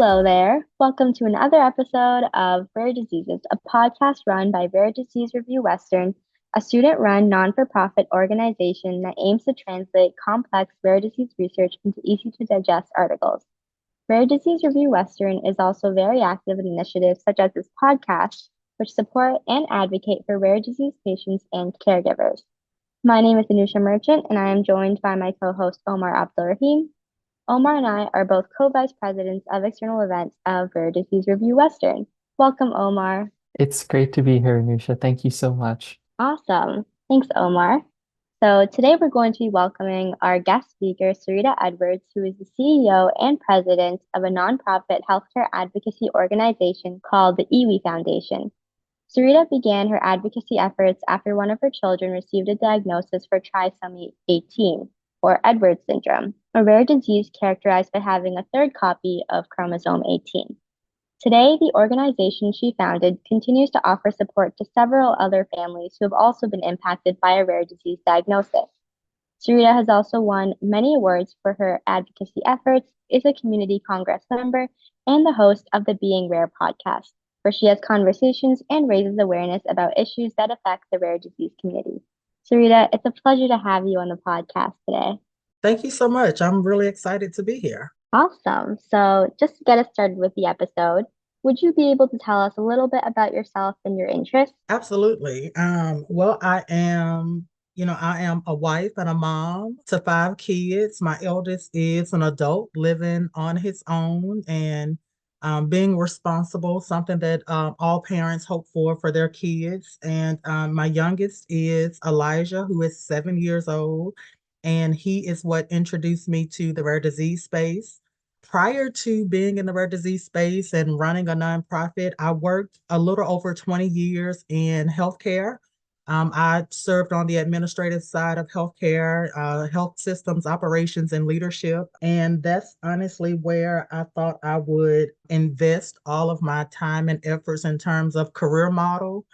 Hello there. Welcome to another episode of Rare Diseases, a podcast run by Rare Disease Review Western, a student-run non-for-profit organization that aims to translate complex rare disease research into easy-to-digest articles. Rare Disease Review Western is also very active in initiatives such as this podcast, which support and advocate for rare disease patients and caregivers. My name is Anusha Merchant, and I am joined by my co-host Omar Abdulrahim. Omar and I are both co-vice presidents of external events of Rare Disease Review Western. Welcome, Omar. It's great to be here, Nusha. Thank you so much. Awesome. Thanks, Omar. So today we're going to be welcoming our guest speaker, Sarita Edwards, who is the CEO and president of a nonprofit healthcare advocacy organization called the E.WE Foundation. Sarita began her advocacy efforts after one of her children received a diagnosis for trisomy 18, or Edwards syndrome, a rare disease characterized by having a third copy of chromosome 18. Today, the organization she founded continues to offer support to several other families who have also been impacted by a rare disease diagnosis. Sarita has also won many awards for her advocacy efforts, is a community congress member, and the host of the Being Rare podcast, where she has conversations and raises awareness about issues that affect the rare disease community. Sarita, it's a pleasure to have you on the podcast today. Thank you so much. I'm really excited to be here. Awesome. So, just to get us started with the episode, would you be able to tell us a little bit about yourself and your interests? Absolutely. I am a wife and a mom to five kids. My eldest is an adult living on his own and being responsible, something that all parents hope for their kids. And my youngest is Elijah, who is 7 years old, and he is what introduced me to the rare disease space. Prior to being in the rare disease space and running a nonprofit, I worked a little over 20 years in healthcare. I served on the administrative side of healthcare, health systems, operations, and leadership. And that's honestly where I thought I would invest all of my time and efforts in terms of career model.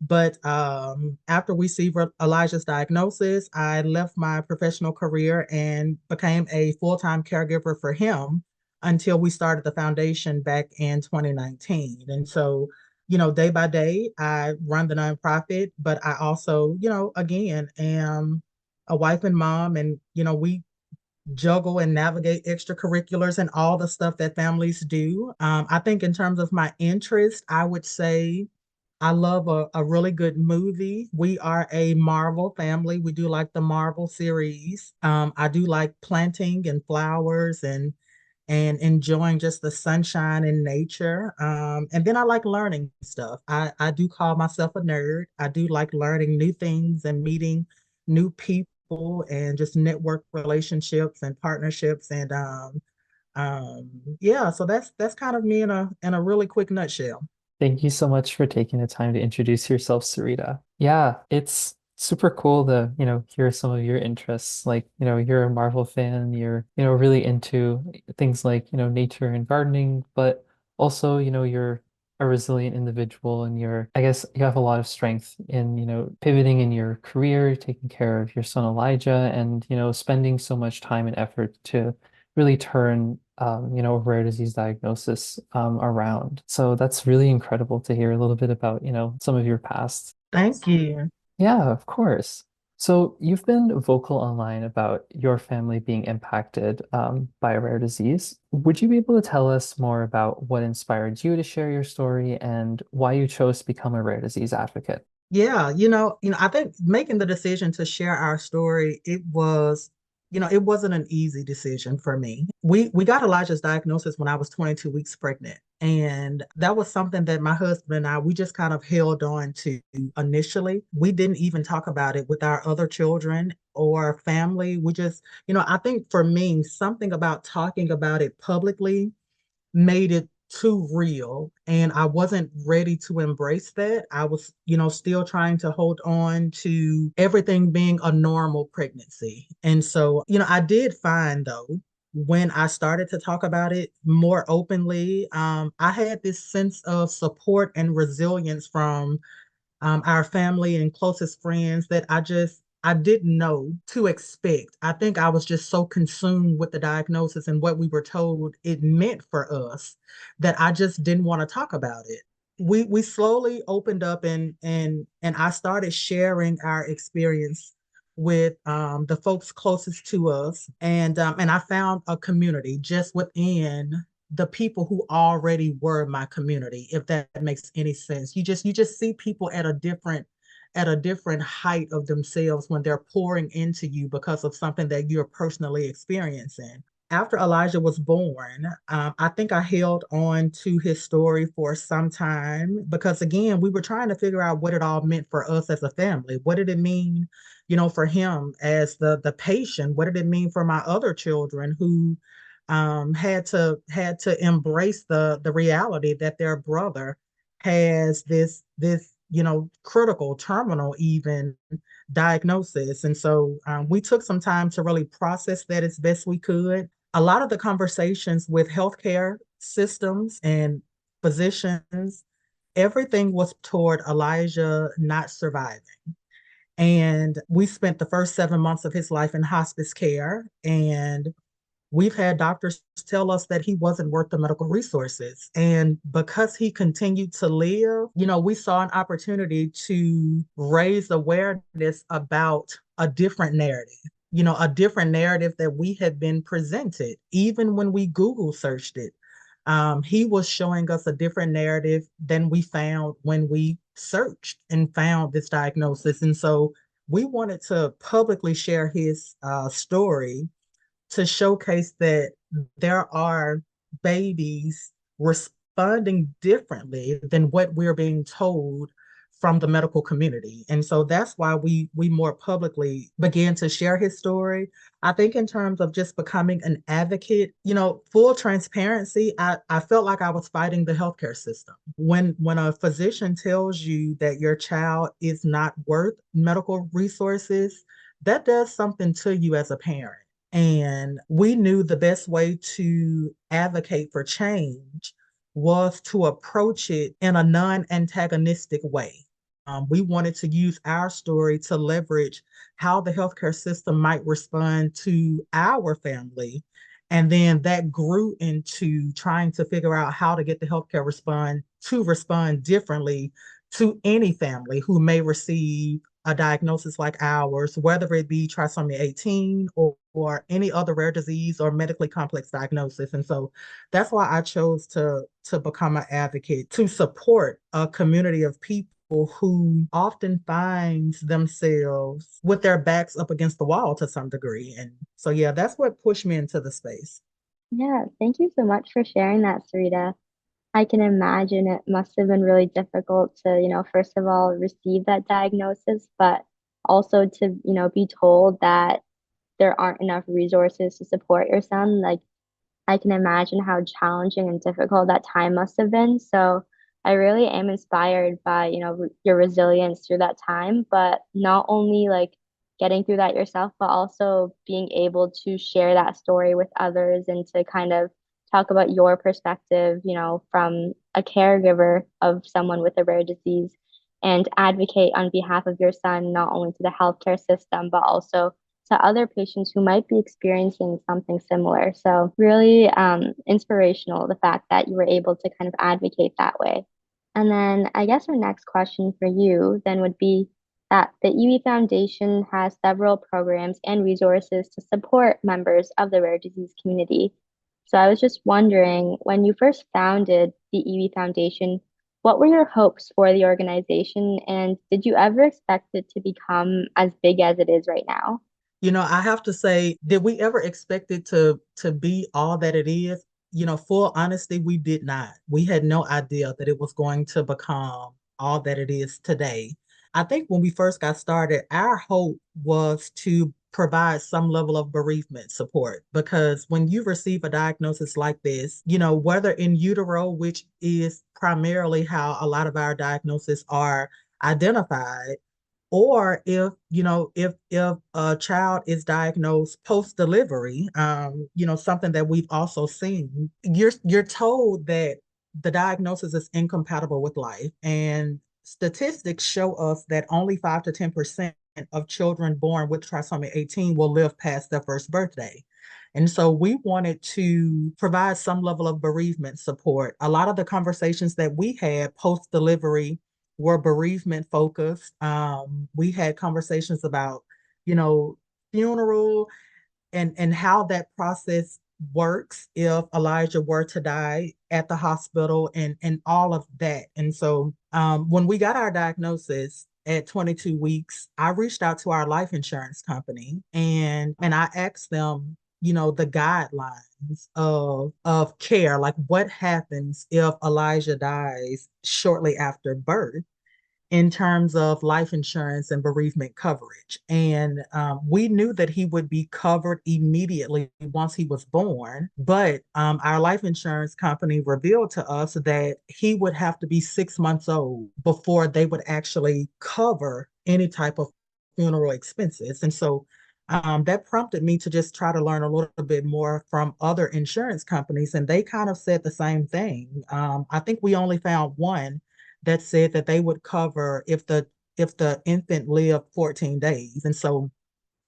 But after we received Elijah's diagnosis, I left my professional career and became a full-time caregiver for him until we started the foundation back in 2019. And so, day by day, I run the nonprofit, but I also, again, am a wife and mom, and, we juggle and navigate extracurriculars and all the stuff that families do. I think in terms of my interest, I would say I love a really good movie. We are a Marvel family. We do like the Marvel series. I do like planting and flowers and enjoying just the sunshine and nature. And then I like learning stuff. I do call myself a nerd. I do like learning new things and meeting new people and just network relationships and partnerships. And yeah, so that's kind of me in a really quick nutshell. Thank you so much for taking the time to introduce yourself, Sarita. Yeah, it's super cool to, hear some of your interests. Like, you're a Marvel fan, you're, really into things like, nature and gardening, but also, you're a resilient individual and I guess you have a lot of strength in, pivoting in your career, taking care of your son Elijah, and, spending so much time and effort to really turn rare disease diagnosis around. So that's really incredible to hear a little bit about, some of your past. Thank you. Yeah, of course. So you've been vocal online about your family being impacted by a rare disease. Would you be able to tell us more about what inspired you to share your story and why you chose to become a rare disease advocate? Yeah, I think making the decision to share our story, it wasn't an easy decision for me. We got Elijah's diagnosis when I was 22 weeks pregnant. And that was something that my husband and I, we just kind of held on to initially. We didn't even talk about it with our other children or family. We just, I think for me, something about talking about it publicly made it too real, and I wasn't ready to embrace that. I was, still trying to hold on to everything being a normal pregnancy. And so, I did find though, when I started to talk about it more openly, I had this sense of support and resilience from our family and closest friends that I didn't know to expect. I think I was just so consumed with the diagnosis and what we were told it meant for us that I just didn't want to talk about it. We slowly opened up and I started sharing our experience with the folks closest to us, and I found a community just within the people who already were my community, if that makes any sense. You just see people at a different height of themselves when they're pouring into you because of something that you're personally experiencing. After Elijah was born, I think I held on to his story for some time because, again, we were trying to figure out what it all meant for us as a family. What did it mean, for him as the patient? What did it mean for my other children who had to embrace the reality that their brother has this critical, terminal, even diagnosis. And so we took some time to really process that as best we could. A lot of the conversations with healthcare systems and physicians, everything was toward Elijah not surviving. And we spent the first 7 months of his life in hospice care. And we've had doctors tell us that he wasn't worth the medical resources. And because he continued to live, we saw an opportunity to raise awareness about a different narrative that we had been presented. Even when we Google searched it, he was showing us a different narrative than we found when we searched and found this diagnosis. And so we wanted to publicly share his story to showcase that there are babies responding differently than what we're being told from the medical community. And so that's why we more publicly began to share his story. I think in terms of just becoming an advocate, full transparency, I felt like I was fighting the healthcare system. When a physician tells you that your child is not worth medical resources, that does something to you as a parent. And we knew the best way to advocate for change was to approach it in a non antagonistic way. We wanted to use our story to leverage how the healthcare system might respond to our family. And then that grew into trying to figure out how to get the healthcare respond differently to any family who may receive a diagnosis like ours, whether it be trisomy 18 or any other rare disease or medically complex diagnosis. And so that's why I chose to become an advocate to support a community of people who often finds themselves with their backs up against the wall to some degree. And so, yeah, that's what pushed me into the space. Yeah, thank you so much for sharing that, Sarita. I can imagine it must have been really difficult to, first of all, receive that diagnosis, but also to, be told that there aren't enough resources to support your son. Like, I can imagine how challenging and difficult that time must have been. So I really am inspired by, your resilience through that time, but not only like getting through that yourself, but also being able to share that story with others and to kind of talk about your perspective, from a caregiver of someone with a rare disease and advocate on behalf of your son, not only to the healthcare system, but also to other patients who might be experiencing something similar. So, really inspirational the fact that you were able to kind of advocate that way. And then, I guess our next question for you then would be that the E.WE Foundation has several programs and resources to support members of the rare disease community. So, I was just wondering, when you first founded the E.WE Foundation, what were your hopes for the organization, and did you ever expect it to become as big as it is right now? I have to say, did we ever expect it to be all that it is? Full honesty, we did not. We had no idea that it was going to become all that it is today. I think when we first got started, our hope was to provide some level of bereavement support because when you receive a diagnosis like this, whether in utero, which is primarily how a lot of our diagnoses are identified, or if a child is diagnosed post delivery, something that we've also seen, you're told that the diagnosis is incompatible with life, and statistics show us that only 5 to 10% of children born with trisomy 18 will live past their first birthday. And so we wanted to provide some level of bereavement support. A lot of the conversations that we had post delivery were bereavement focused. We had conversations about, you know, funeral and how that process works if Elijah were to die at the hospital and all of that. And so when we got our diagnosis at 22 weeks, I reached out to our life insurance company and I asked them, you know, the guidelines of care, like what happens if Elijah dies shortly after birth in terms of life insurance and bereavement coverage. And we knew that he would be covered immediately once he was born. But our life insurance company revealed to us that he would have to be 6 months old before they would actually cover any type of funeral expenses. And so that prompted me to just try to learn a little bit more from other insurance companies, and they kind of said the same thing. I think we only found one that said that they would cover if the infant lived 14 days. And so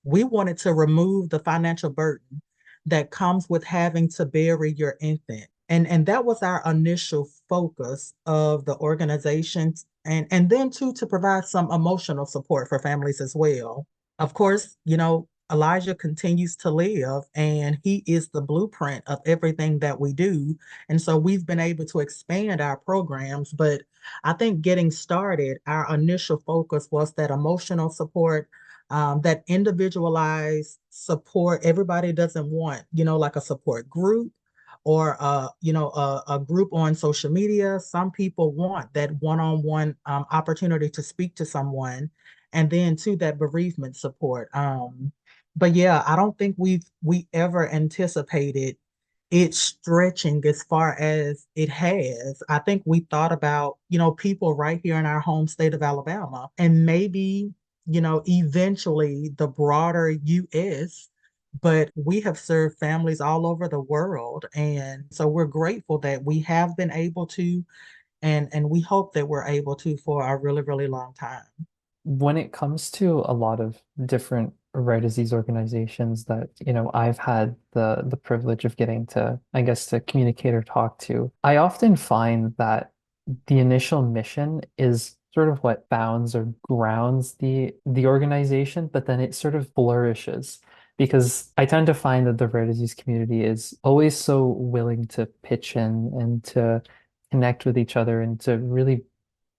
we wanted to remove the financial burden that comes with having to bury your infant. And that was our initial focus of the organization. And then too, to provide some emotional support for families as well. Of course, you know, Elijah continues to live and he is the blueprint of everything that we do. And so we've been able to expand our programs, but I think getting started, our initial focus was that emotional support, that individualized support. Everybody doesn't want, you know, like a support group or a group on social media. Some people want that one-on-one opportunity to speak to someone, and then to that bereavement support. But yeah, I don't think we ever anticipated it stretching as far as it has. I think we thought about, you know, people right here in our home state of Alabama and maybe, you know, eventually the broader US, but we have served families all over the world. And so we're grateful that we have been able to, and we hope that we're able to for a really, really long time. When it comes to a lot of different rare disease organizations that, I've had the privilege of getting to, I guess, to communicate or talk to, I often find that the initial mission is sort of what bounds or grounds the organization, but then it sort of flourishes because I tend to find that the rare disease community is always so willing to pitch in and to connect with each other and to really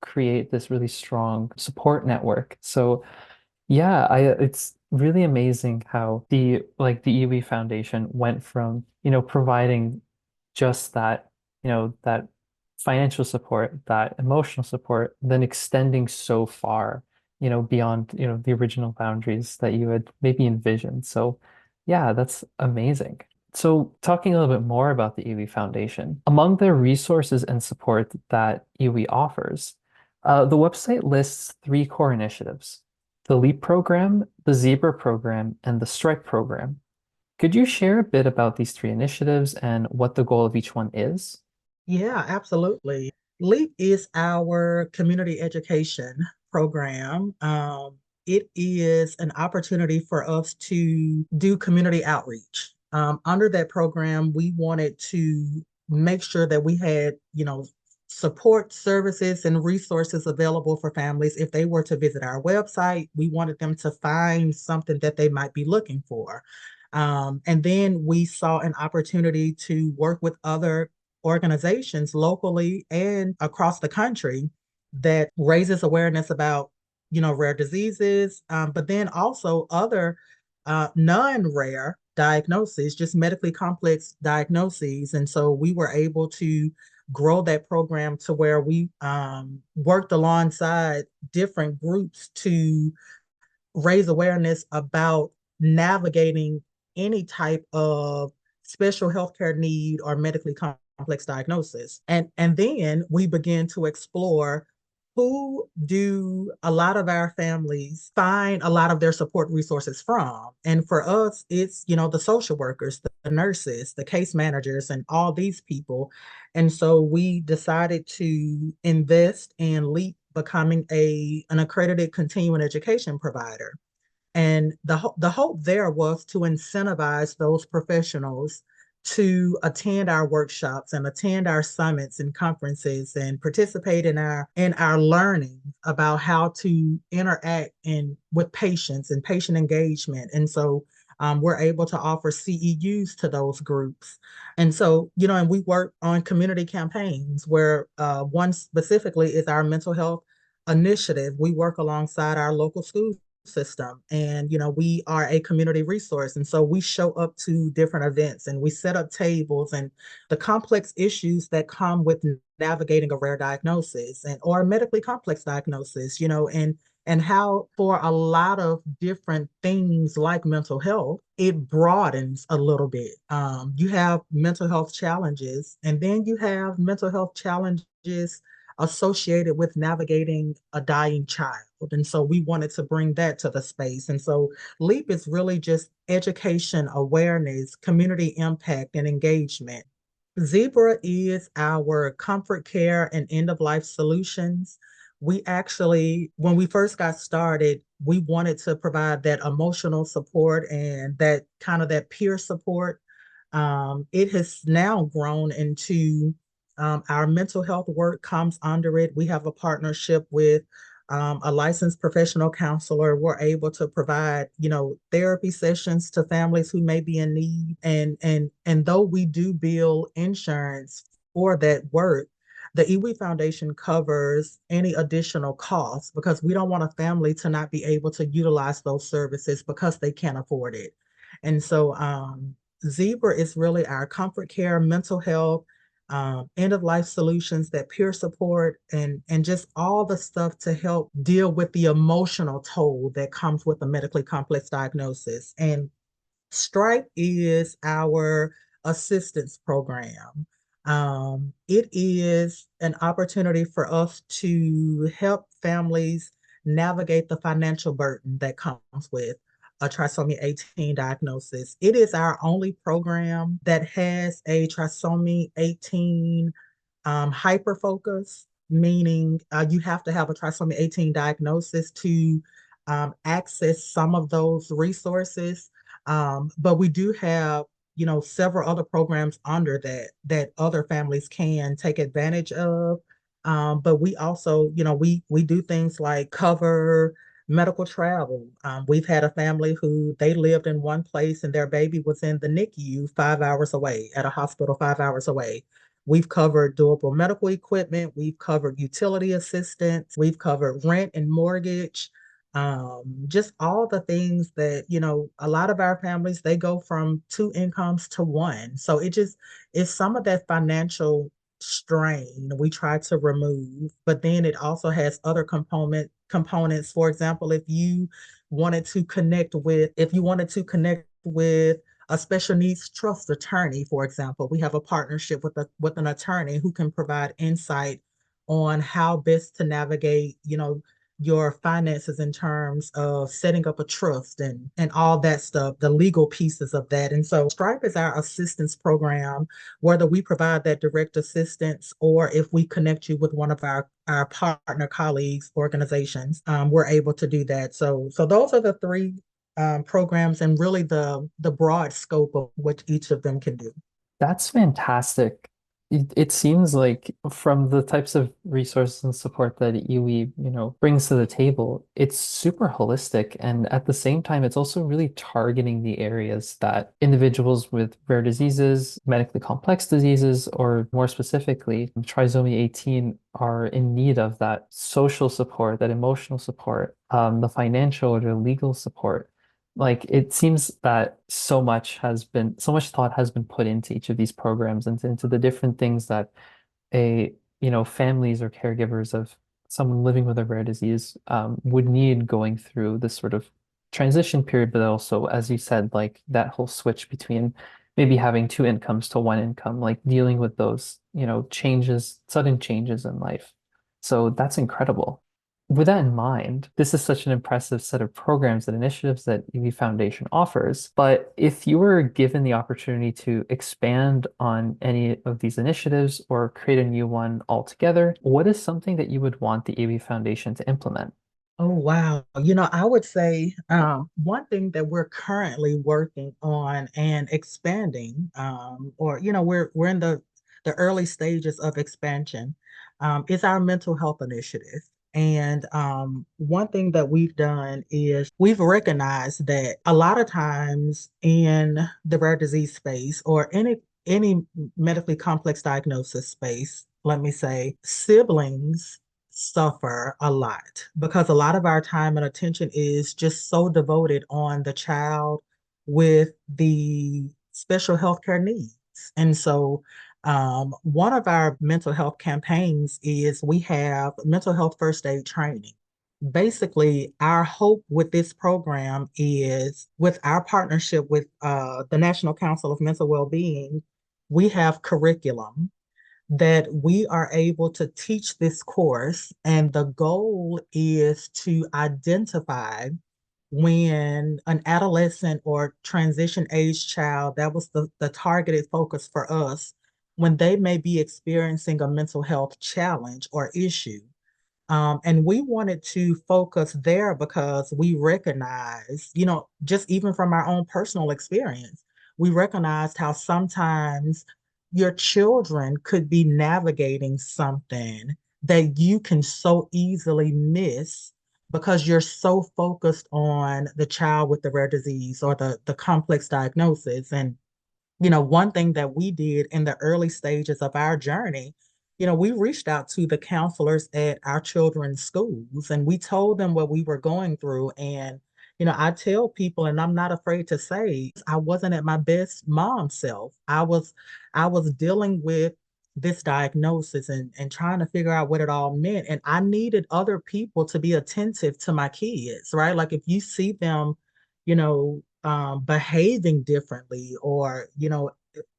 create this really strong support network. So yeah, it's really amazing how the E.WE Foundation went from, providing just that, that financial support, that emotional support, then extending so far, beyond, the original boundaries that you had maybe envisioned. So yeah, that's amazing. So talking a little bit more about the E.WE Foundation, among the resources and support that E.WE offers, the website lists three core initiatives: the LEAP program, the Zebra program, and the Strike program. Could you share a bit about these three initiatives and what the goal of each one is? Yeah, absolutely. LEAP is our community education program. It is an opportunity for us to do community outreach. Under that program, we wanted to make sure that we had, you know, support services and resources available for families. If they were to visit our website, we wanted them to find something that they might be looking for. And then we saw an opportunity to work with other organizations locally and across the country that raises awareness about, you know, rare diseases, but then also other non-rare diagnoses, just medically complex diagnoses. And so we were able to grow that program to where we worked alongside different groups to raise awareness about navigating any type of special healthcare need or medically complex diagnosis. And then we begin to explore who do a lot of our families find a lot of their support resources from. And for us, it's, you know, the social workers, the nurses, the case managers, and all these people. And so we decided to invest in LEAP becoming an accredited continuing education provider. And the hope there was to incentivize those professionals to attend our workshops and attend our summits and conferences and participate in our learning about how to interact with patients and patient engagement. And so we're able to offer CEUs to those groups. And so, and we work on community campaigns where one specifically is our mental health initiative. We work alongside our local schools system, and we are a community resource, and so we show up to different events and we set up tables and the complex issues that come with navigating a rare diagnosis or a medically complex diagnosis, and how for a lot of different things like mental health, it broadens a little bit. You have mental health challenges, and then you have mental health challenges associated with navigating a dying child. And so we wanted to bring that to the space. And so LEAP is really just education, awareness, community impact, and engagement. Zebra is our comfort care and end of life solutions. We actually, when we first got started, we wanted to provide that emotional support and that kind of that peer support. It has now grown into our mental health work comes under it. We have a partnership with a licensed professional counselor. We're able to provide, therapy sessions to families who may be in need. And though we do bill insurance for that work, the E.WE Foundation covers any additional costs because we don't want a family to not be able to utilize those services because they can't afford it. And so Zebra is really our comfort care, mental health, end of life solutions, that peer support, and just all the stuff to help deal with the emotional toll that comes with a medically complex diagnosis. And Stripe is our assistance program. It is an opportunity for us to help families navigate the financial burden that comes with a trisomy 18 diagnosis. It is our only program that has a trisomy 18 hyper focus, meaning you have to have a trisomy 18 diagnosis to access some of those resources. But we do have, several other programs under that other families can take advantage of. But we also, we do things like cover medical travel. We've had a family who they lived in one place and their baby was in the NICU 5 hours away at a hospital 5 hours away. We've covered durable medical equipment. We've covered utility assistance. We've covered rent and mortgage. Just all the things that, a lot of our families, they go from two incomes to one. So it just is some of that financial strain we try to remove, but then it also has other components. For example, if you wanted to connect with a special needs trust attorney, for example, we have a partnership with an attorney who can provide insight on how best to navigate, your finances in terms of setting up a trust and all that stuff, the legal pieces of that. And so Stripe is our assistance program, whether we provide that direct assistance or if we connect you with one of our partner colleagues, organizations, we're able to do that. So those are the three programs and really the broad scope of what each of them can do. That's fantastic. It seems like from the types of resources and support that E.WE, brings to the table, it's super holistic. And at the same time, it's also really targeting the areas that individuals with rare diseases, medically complex diseases, or more specifically, trisomy 18 are in need of that social support, that emotional support, the financial or the legal support. Like it seems that so much thought has been put into each of these programs and into the different things that families or caregivers of someone living with a rare disease would need going through this sort of transition period, but also, as you said, like that whole switch between maybe having two incomes to one income, like dealing with those, sudden changes in life. So that's incredible. with that in mind, this is such an impressive set of programs and initiatives that E.WE Foundation offers. But if you were given the opportunity to expand on any of these initiatives or create a new one altogether, what is something that you would want the E.WE Foundation to implement? Oh, wow. I would say one thing that we're currently working on and expanding, or we're in the early stages of expansion, is our mental health initiative. And one thing that we've done is we've recognized that a lot of times in the rare disease space or any medically complex diagnosis space, let me say, siblings suffer a lot because a lot of our time and attention is just so devoted on the child with the special healthcare needs. And so, one of our mental health campaigns is we have mental health first aid training. Basically, our hope with this program is with our partnership with the National Council of Mental Wellbeing, we have curriculum that we are able to teach this course. And the goal is to identify when an adolescent or transition age child, that was the targeted focus for us, when they may be experiencing a mental health challenge or issue. And we wanted to focus there because we recognize, just even from our own personal experience, we recognized how sometimes your children could be navigating something that you can so easily miss because you're so focused on the child with the rare disease or the complex diagnosis. And one thing that we did in the early stages of our journey, we reached out to the counselors at our children's schools and we told them what we were going through. And, I tell people, and I'm not afraid to say, I wasn't at my best mom self. I was dealing with this diagnosis and trying to figure out what it all meant. And I needed other people to be attentive to my kids, right? Like if you see them, behaving differently, or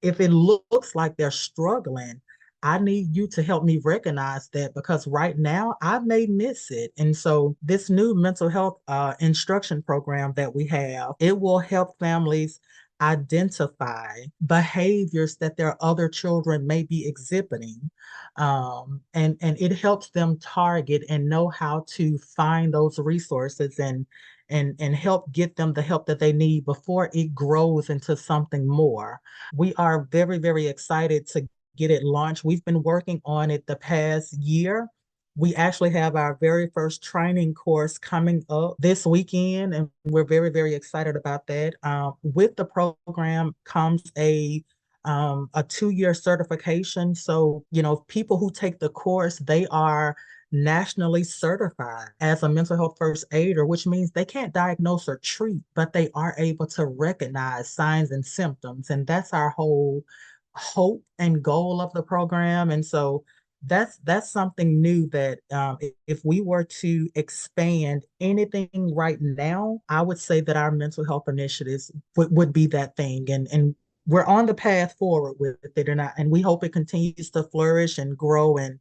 if it looks like they're struggling, I need you to help me recognize that because right now I may miss it. And so this new mental health instruction program that we have, it will help families identify behaviors that their other children may be exhibiting. And it helps them target and know how to find those resources and help get them the help that they need before it grows into something more. We are very, very excited to get it launched. We've been working on it the past year. We actually have our very first training course coming up this weekend, and we're very, very excited about that. With the program comes a 2-year certification. So, people who take the course, they are nationally certified as a mental health first aider, which means they can't diagnose or treat, but they are able to recognize signs and symptoms. And that's our whole hope and goal of the program. And so that's something new that if we were to expand anything right now, I would say that our mental health initiatives would be that thing. And we're on the path forward with it, and we hope it continues to flourish and grow. And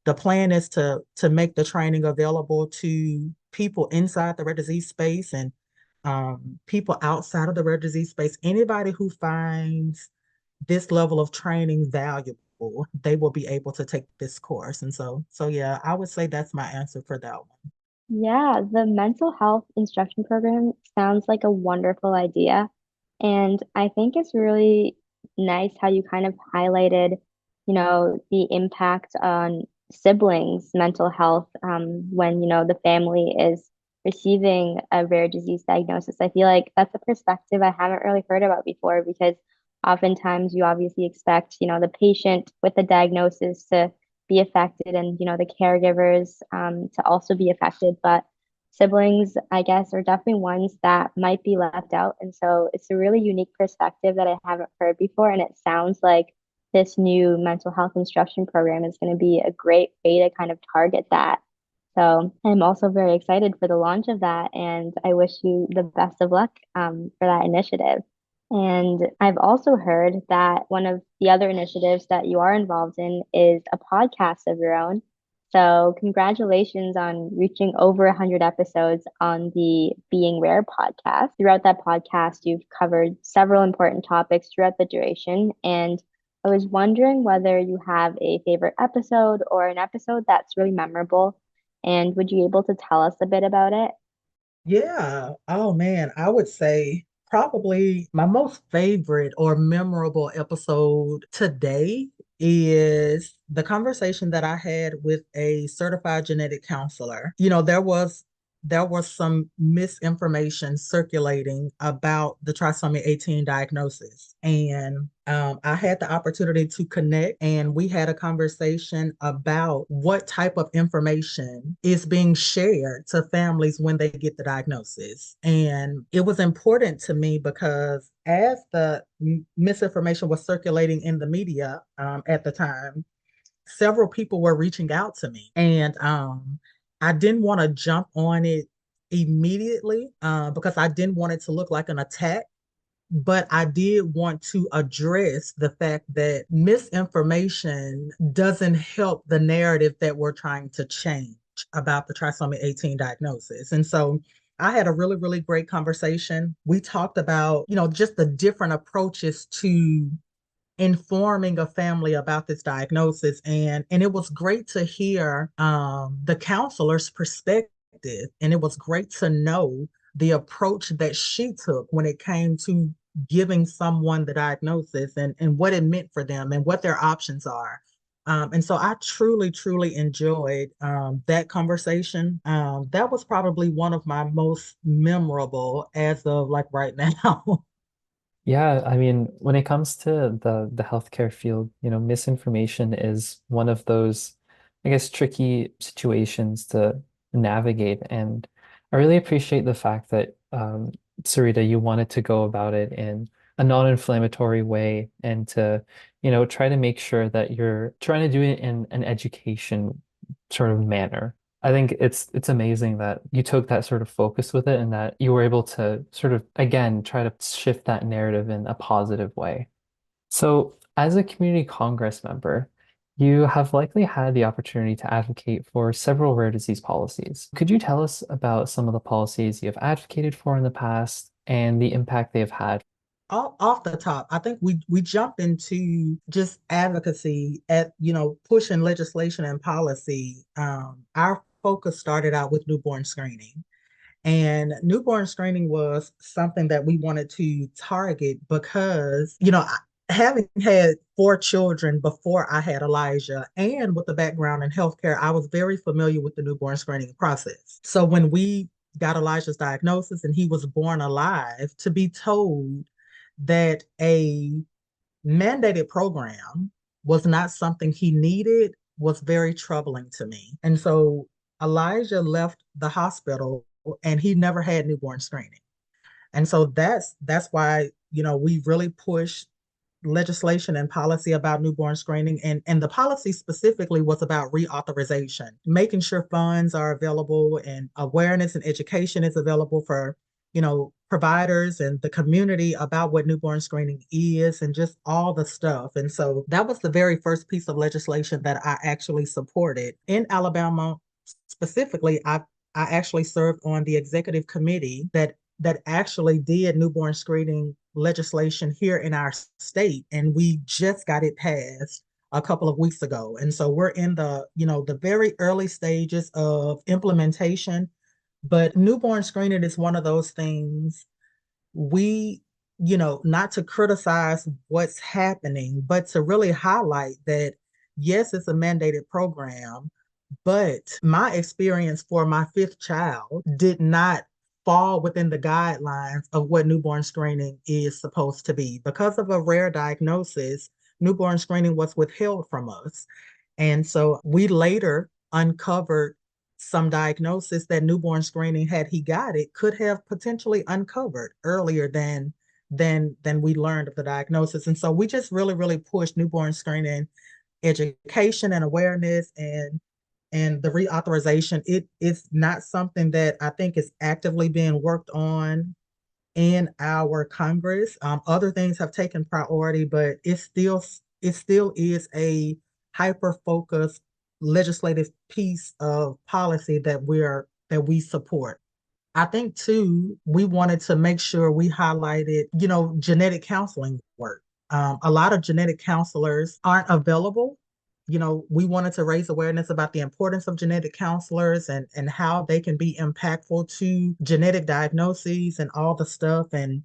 the plan is to make the training available to people inside the rare disease space and people outside of the rare disease space. Anybody who finds this level of training valuable, they will be able to take this course. And so yeah, I would say that's my answer for that one. Yeah, the mental health instruction program sounds like a wonderful idea. And I think it's really nice how you kind of highlighted, the impact on siblings' mental health when, the family is receiving a rare disease diagnosis. I feel like that's a perspective I haven't really heard about before because oftentimes you obviously expect, the patient with the diagnosis to be affected and the caregivers to also be affected, but siblings I guess are definitely ones that might be left out, and so it's a really unique perspective that I haven't heard before, and it sounds like this new mental health instruction program is going to be a great way to kind of target that. So I'm also very excited for the launch of that, and I wish you the best of luck for that initiative. And I've also heard that one of the other initiatives that you are involved in is a podcast of your own. So, congratulations on reaching over 100 episodes on the Being Rare podcast. Throughout that podcast, you've covered several important topics throughout the duration. And I was wondering whether you have a favorite episode or an episode that's really memorable. And would you be able to tell us a bit about it? Yeah. Oh man, I would say probably my most favorite or memorable episode today is the conversation that I had with a certified genetic counselor. There was some misinformation circulating about the trisomy 18 diagnosis. And I had the opportunity to connect, and we had a conversation about what type of information is being shared to families when they get the diagnosis. And it was important to me because as the misinformation was circulating in the media at the time, several people were reaching out to me. And I didn't want to jump on it immediately because I didn't want it to look like an attack, but I did want to address the fact that misinformation doesn't help the narrative that we're trying to change about the trisomy 18 diagnosis. And so I had a really, really great conversation. We talked about, just the different approaches to informing a family about this diagnosis, and it was great to hear the counselor's perspective, and it was great to know the approach that she took when it came to giving someone the diagnosis, and what it meant for them and what their options are. And so I truly, truly enjoyed that conversation. That was probably one of my most memorable as of like right now. Yeah, I mean, when it comes to the healthcare field, misinformation is one of those, I guess, tricky situations to navigate. And I really appreciate the fact that Sarita, you wanted to go about it in a non-inflammatory way and to, try to make sure that you're trying to do it in an education sort of manner. I think it's amazing that you took that sort of focus with it and that you were able to sort of again try to shift that narrative in a positive way. So, as a community Congress member, you have likely had the opportunity to advocate for several rare disease policies. Could you tell us about some of the policies you have advocated for in the past and the impact they have had? Off the top, I think we jumped into just advocacy at, pushing legislation and policy. Our focus started out with newborn screening. And newborn screening was something that we wanted to target because, having had four children before I had Elijah and with the background in healthcare, I was very familiar with the newborn screening process. So when we got Elijah's diagnosis and he was born alive, to be told that a mandated program was not something he needed was very troubling to me. And so Elijah left the hospital and he never had newborn screening. And so that's why, we really pushed legislation and policy about newborn screening, and the policy specifically was about reauthorization, making sure funds are available and awareness and education is available for providers and the community about what newborn screening is and just all the stuff. And so that was the very first piece of legislation that I actually supported in Alabama. Specifically, I actually served on the executive committee that actually did newborn screening legislation here in our state, and we just got it passed a couple of weeks ago. And so we're in the very early stages of implementation, but newborn screening is one of those things we, not to criticize what's happening, but to really highlight that, yes, it's a mandated program, but my experience for my fifth child did not fall within the guidelines of what newborn screening is supposed to be. Because of a rare diagnosis, newborn screening was withheld from us. And so we later uncovered some diagnosis that newborn screening, had he got it, could have potentially uncovered earlier than we learned of the diagnosis. And so we just really, really pushed newborn screening education and awareness, and the reauthorization. It is not something that I think is actively being worked on in our Congress. Other things have taken priority, but it still is a hyper focused legislative piece of policy that we support. I think too, we wanted to make sure we highlighted, genetic counseling work. A lot of genetic counselors aren't available. We wanted to raise awareness about the importance of genetic counselors and how they can be impactful to genetic diagnoses and all the stuff. And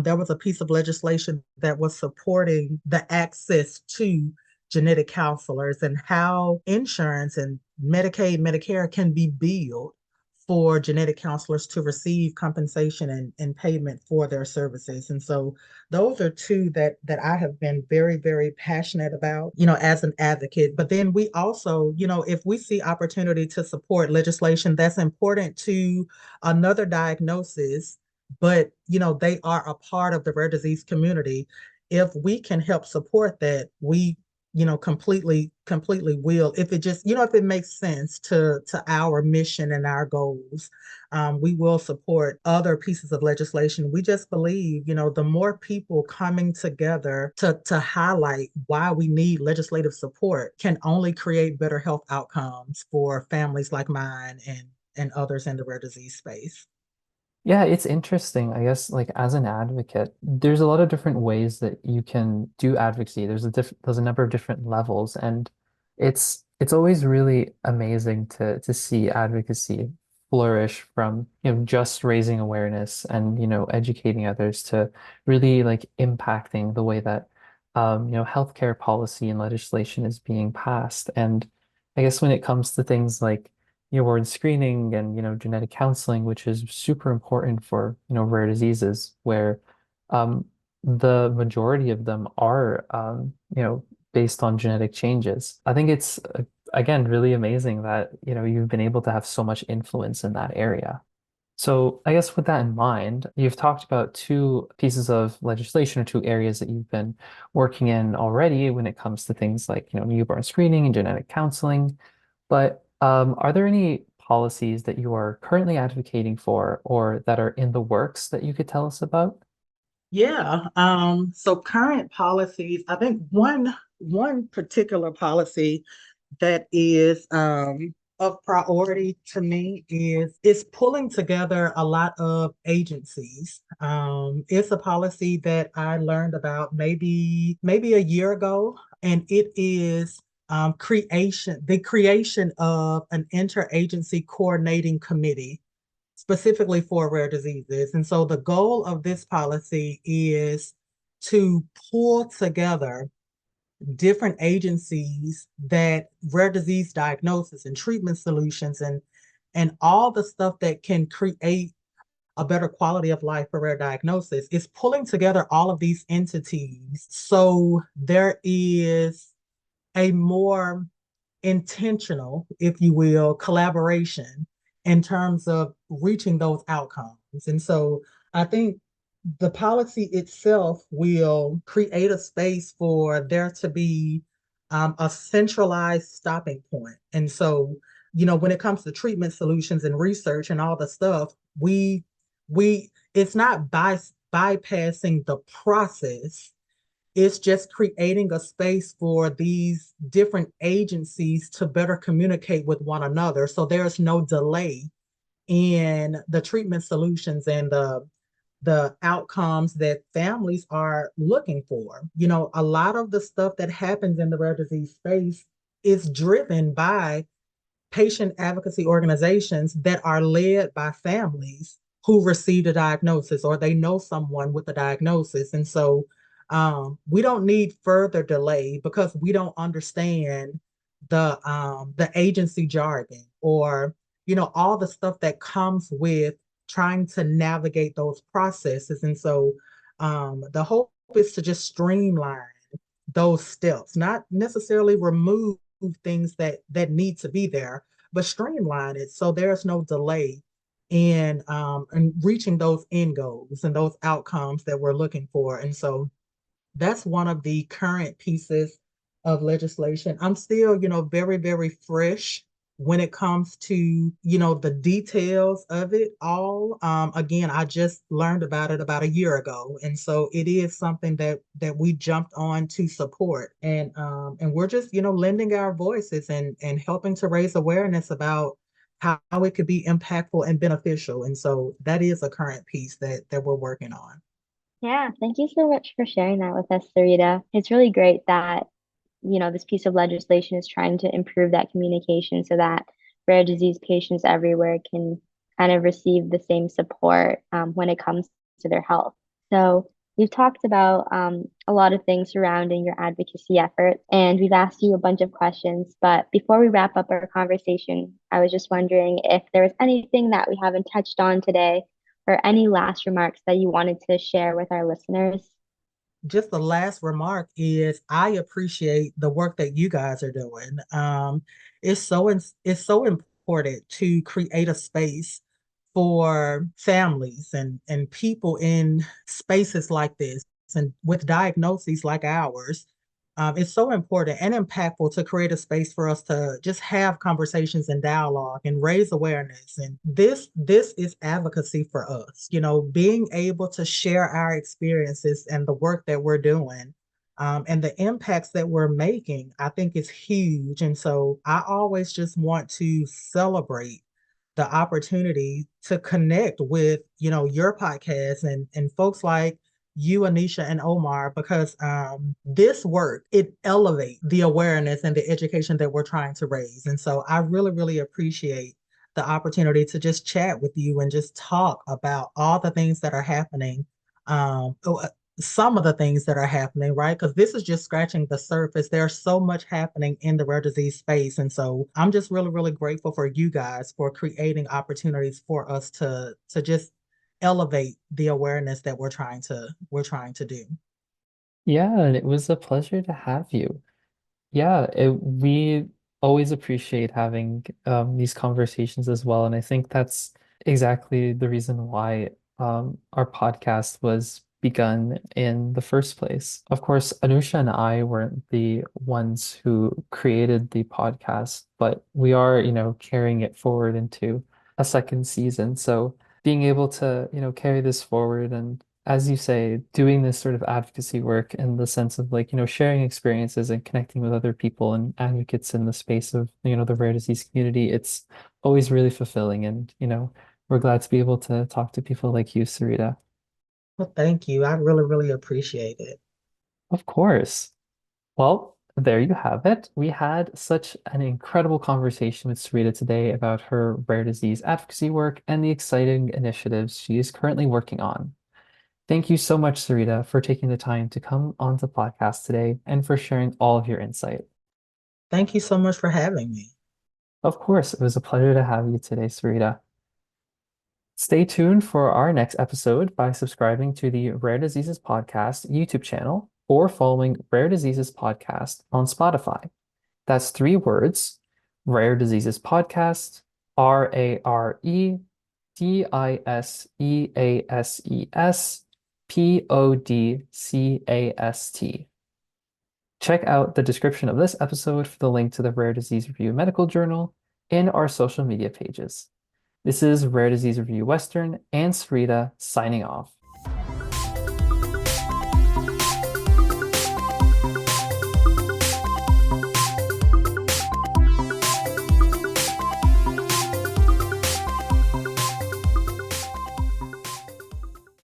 there was a piece of legislation that was supporting the access to genetic counselors and how insurance and Medicaid, Medicare can be billed for genetic counselors to receive compensation and payment for their services. And so those are two that I have been very, very passionate about, as an advocate. But then we also, if we see opportunity to support legislation that's important to another diagnosis, but they are a part of the rare disease community, if we can help support that, we completely will. If it just, if it makes sense to our mission and our goals, we will support other pieces of legislation. We just believe, the more people coming together to highlight why we need legislative support can only create better health outcomes for families like mine and others in the rare disease space. Yeah, it's interesting. I guess like as an advocate, there's a lot of different ways that you can do advocacy. There's a number of different levels, and it's always really amazing to see advocacy flourish from, just raising awareness and, educating others to really like impacting the way that healthcare policy and legislation is being passed. And I guess when it comes to things like newborn screening and genetic counseling, which is super important for rare diseases where um, the majority of them are based on genetic changes. I think it's again really amazing that you've been able to have so much influence in that area. So I guess with that in mind, you've talked about two pieces of legislation or two areas that you've been working in already when it comes to things like, newborn screening and genetic counseling. But are there any policies that you are currently advocating for or that are in the works that you could tell us about? Yeah. So current policies, I think one particular policy that is of priority to me is pulling together a lot of agencies. It's a policy that I learned about maybe a year ago, and it is the creation of an interagency coordinating committee specifically for rare diseases. And so the goal of this policy is to pull together different agencies that rare disease diagnosis and treatment solutions and all the stuff that can create a better quality of life for rare diagnosis is pulling together all of these entities so there is a more intentional, if you will, collaboration in terms of reaching those outcomes. And so I think the policy itself will create a space for there to be a centralized stopping point. And so, when it comes to treatment solutions and research and all the stuff, we it's not bypassing the process, it's just creating a space for these different agencies to better communicate with one another. So there's no delay in the treatment solutions and the outcomes that families are looking for. A lot of the stuff that happens in the rare disease space is driven by patient advocacy organizations that are led by families who received a diagnosis or they know someone with a diagnosis. And so we don't need further delay because we don't understand the agency jargon or all the stuff that comes with trying to navigate those processes. And so the hope is to just streamline those steps, not necessarily remove things that need to be there, but streamline it so there's no delay in reaching those end goals and those outcomes that we're looking for. And so that's one of the current pieces of legislation. I'm still, very, very fresh when it comes to, the details of it all, again, I just learned about it about a year ago. And so it is something that we jumped on to support. And we're just, lending our voices and helping to raise awareness about how it could be impactful and beneficial. And so that is a current piece that we're working on. Yeah, thank you so much for sharing that with us, Sarita. It's really great that, this piece of legislation is trying to improve that communication so that rare disease patients everywhere can kind of receive the same support when it comes to their health. So we've talked about a lot of things surrounding your advocacy efforts, and we've asked you a bunch of questions. But before we wrap up our conversation, I was just wondering if there was anything that we haven't touched on today or any last remarks that you wanted to share with our listeners. Just the last remark is I appreciate the work that you guys are doing. It's so important to create a space for families and people in spaces like this and with diagnoses like ours. It's so important and impactful to create a space for us to just have conversations and dialogue and raise awareness. And this is advocacy for us, being able to share our experiences and the work that we're doing. And the impacts that we're making, I think is huge. And so I always just want to celebrate the opportunity to connect with, your podcast and folks like you, Anisha, and Omar, because this work, it elevates the awareness and the education that we're trying to raise. And so I really, really appreciate the opportunity to just chat with you and just talk about all the things that are happening. Some of the things that are happening, right? Because this is just scratching the surface. There's so much happening in the rare disease space. And so I'm just really, really grateful for you guys for creating opportunities for us to just elevate the awareness that we're trying to do. Yeah, and it was a pleasure to have you. We always appreciate having these conversations as well. And I think that's exactly the reason why our podcast was begun in the first place. Of course, Anusha and I weren't the ones who created the podcast, but we are, carrying it forward into a second season. So being able to, carry this forward and as you say, doing this sort of advocacy work in the sense of like, sharing experiences and connecting with other people and advocates in the space of, the rare disease community, it's always really fulfilling. And, we're glad to be able to talk to people like you, Sarita. Well, thank you. I really, really appreciate it. Of course. Well, there you have it. We had such an incredible conversation with Sarita today about her rare disease advocacy work and the exciting initiatives she is currently working on. Thank you so much, Sarita, for taking the time to come on the podcast today and for sharing all of your insight. Thank you so much for having me. Of course, it was a pleasure to have you today, Sarita. Stay tuned for our next episode by subscribing to the Rare Diseases Podcast YouTube channel or following Rare Diseases Podcast on Spotify. That's three words, Rare Diseases Podcast, RareDiseases Podcast. Check out the description of this episode for the link to the Rare Disease Review Medical Journal in our social media pages. This is Rare Disease Review Western and Sarita signing off.